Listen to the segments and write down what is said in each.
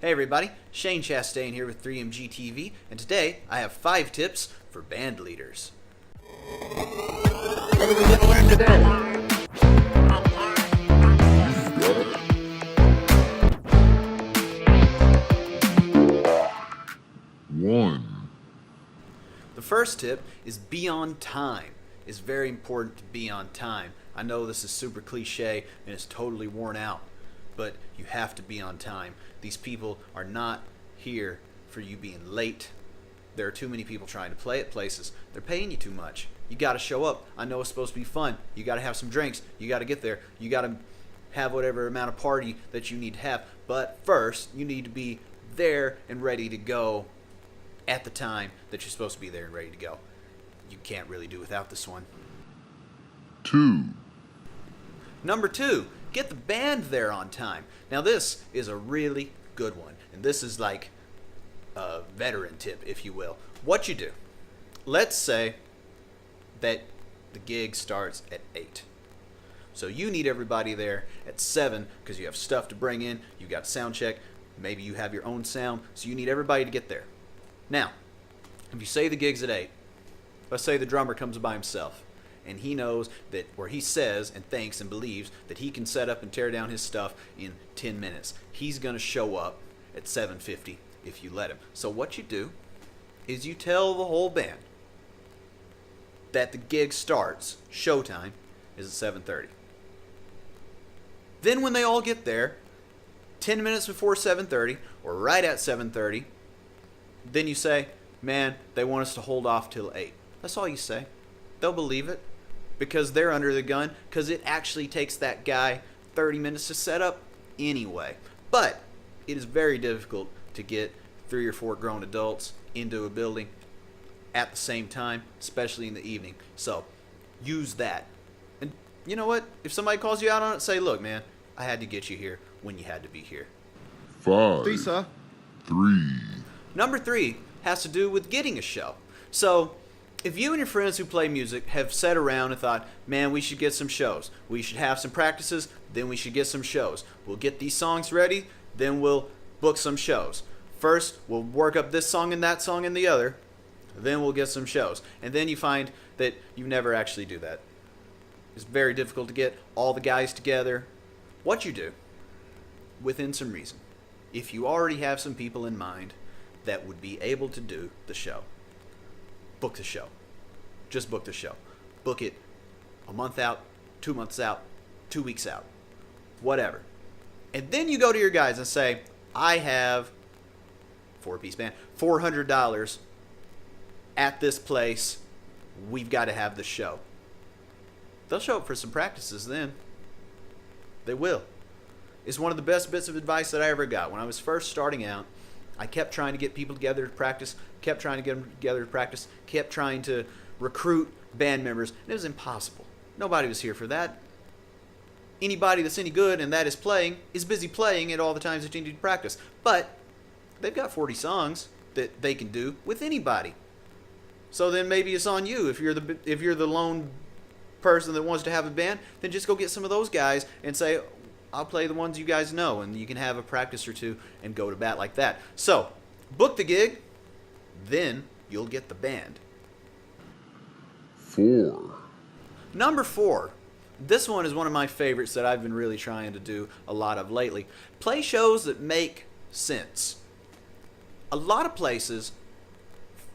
Hey everybody, Shane Chastain here with 3MG TV, and today I have 5 tips for band leaders. The first tip is be on time. It's very important to be on time. I know this is super cliche and it's totally worn out, but you have to be on time. These people are not here for you being late. There are too many people trying to play at places. They're paying you too much. You got to show up. I know it's supposed to be fun. You got to have some drinks. You got to get there. You got to have whatever amount of party that you need to have. But first, you need to be there and ready to go at the time that you're supposed to be there and ready to go. You can't really do without this one. 2. Number 2, get the band there on time. Now this is a really good one, and this is like a veteran tip, if you will. What you do, let's say that the gig starts at 8. So you need everybody there at 7 because you have stuff to bring in, you got sound check, maybe you have your own sound, so you need everybody to get there. Now, if you say the gig's at 8, let's say the drummer comes by himself, and he knows that, or he says and thinks and believes that he can set up and tear down his stuff in 10 minutes. He's going to show up at 7:50 if you let him. So what you do is you tell the whole band that the gig starts, showtime, is at 7:30. Then when they all get there, 10 minutes before 7:30, or right at 7:30, then you say, man, they want us to hold off till 8. That's all you say. They'll believe it because they're under the gun, because it actually takes that guy 30 minutes to set up anyway. But it is very difficult to get 3 or 4 grown adults into a building at the same time, especially in the evening. So use that. And you know what? If somebody calls you out on it, say, look, man, I had to get you here when you had to be here. 5. Lisa. 3. Number 3 has to do with getting a show. So if you and your friends who play music have sat around and thought, man, we should get some shows, we should have some practices, then we should get some shows. We'll get these songs ready, then we'll book some shows. First, we'll work up this song and that song and the other, then we'll get some shows. And then you find that you never actually do that. It's very difficult to get all the guys together. What you do, within some reason, if you already have some people in mind that would be able to do the show, book the show. Just book the show. Book it a month out, 2 months out, 2 weeks out, whatever. And then you go to your guys and say, I have, 4-piece band, $400 at this place. We've got to have the show. They'll show up for some practices then. They will. It's one of the best bits of advice that I ever got. When I was first starting out, I kept trying to get people together to practice, kept trying to get them together to practice, kept trying to recruit band members, and it was impossible. Nobody was here for that. Anybody that's any good and that is playing is busy playing at all the times that you need to practice. But they've got 40 songs that they can do with anybody. So then maybe it's on you. If you're the lone person that wants to have a band, then just go get some of those guys and say, I'll play the ones you guys know, and you can have a practice or two and go to bat like that. So, book the gig, then you'll get the band. 4. Number 4. This one is one of my favorites that I've been really trying to do a lot of lately. Play shows that make sense. A lot of places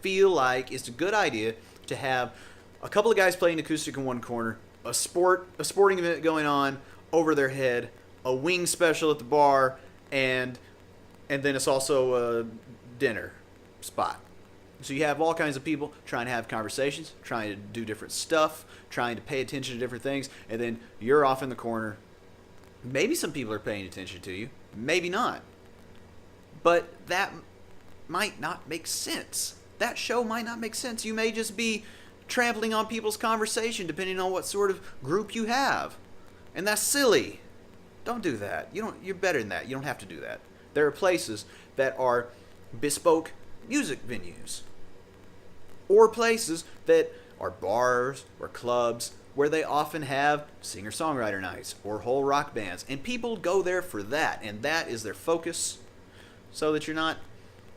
feel like it's a good idea to have a couple of guys playing acoustic in one corner, a sporting event going on over their head, a wing special at the bar, and then it's also a dinner spot. So you have all kinds of people trying to have conversations, trying to do different stuff, trying to pay attention to different things, and then you're off in the corner. Maybe some people are paying attention to you, maybe not. But that might not make sense. That show might not make sense. You may just be trampling on people's conversation depending on what sort of group you have. And that's silly. Don't do that. You're better than that. You don't have to do that. There are places that are bespoke music venues, or places that are bars or clubs where they often have singer-songwriter nights or whole rock bands, and people go there for that, and that is their focus. so that you're not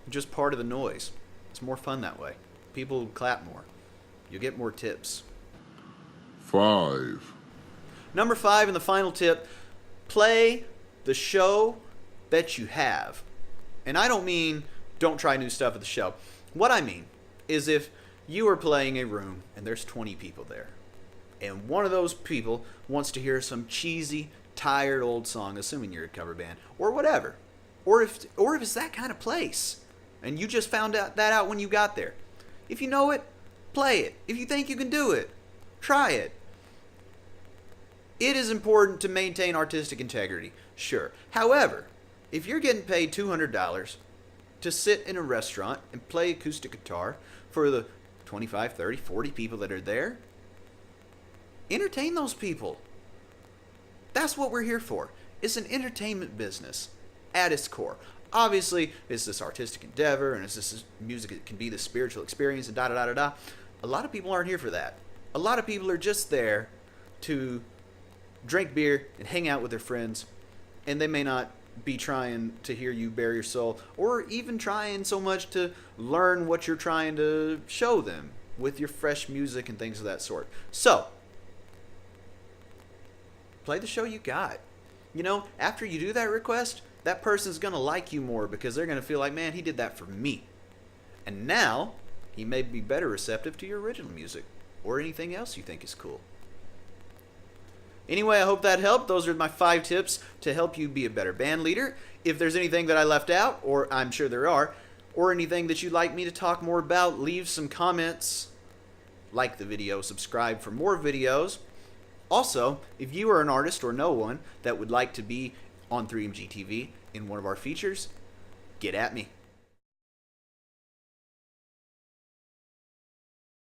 just part of the noise. It's more fun that way. People clap more. You'll get more tips. 5, Number 5 and the final tip, play the show that you have. And I don't mean don't try new stuff at the show. What I mean is if you are playing a room and there's 20 people there, and one of those people wants to hear some cheesy, tired old song, assuming you're a cover band, or whatever, or if it's that kind of place, and you just found that out when you got there. If you know it, play it. If you think you can do it, try it. It is important to maintain artistic integrity, sure. However, if you're getting paid $200 to sit in a restaurant and play acoustic guitar for the 25, 30, 40 people that are there, entertain those people. That's what we're here for. It's an entertainment business at its core. Obviously, it's this artistic endeavor, and it's this music. It can be this spiritual experience, and da-da-da-da-da. A lot of people aren't here for that. A lot of people are just there to drink beer and hang out with their friends, and they may not be trying to hear you bare your soul, or even trying so much to learn what you're trying to show them with your fresh music and things of that sort. So, play the show you got. You know, after you do that request, that person's going to like you more because they're going to feel like, man, he did that for me. And now, he may be better receptive to your original music or anything else you think is cool. Anyway, I hope that helped. Those are my 5 tips to help you be a better band leader. If there's anything that I left out, or I'm sure there are, or anything that you'd like me to talk more about, leave some comments, like the video, subscribe for more videos. Also, if you are an artist or know one that would like to be on 3MG TV in one of our features, get at me.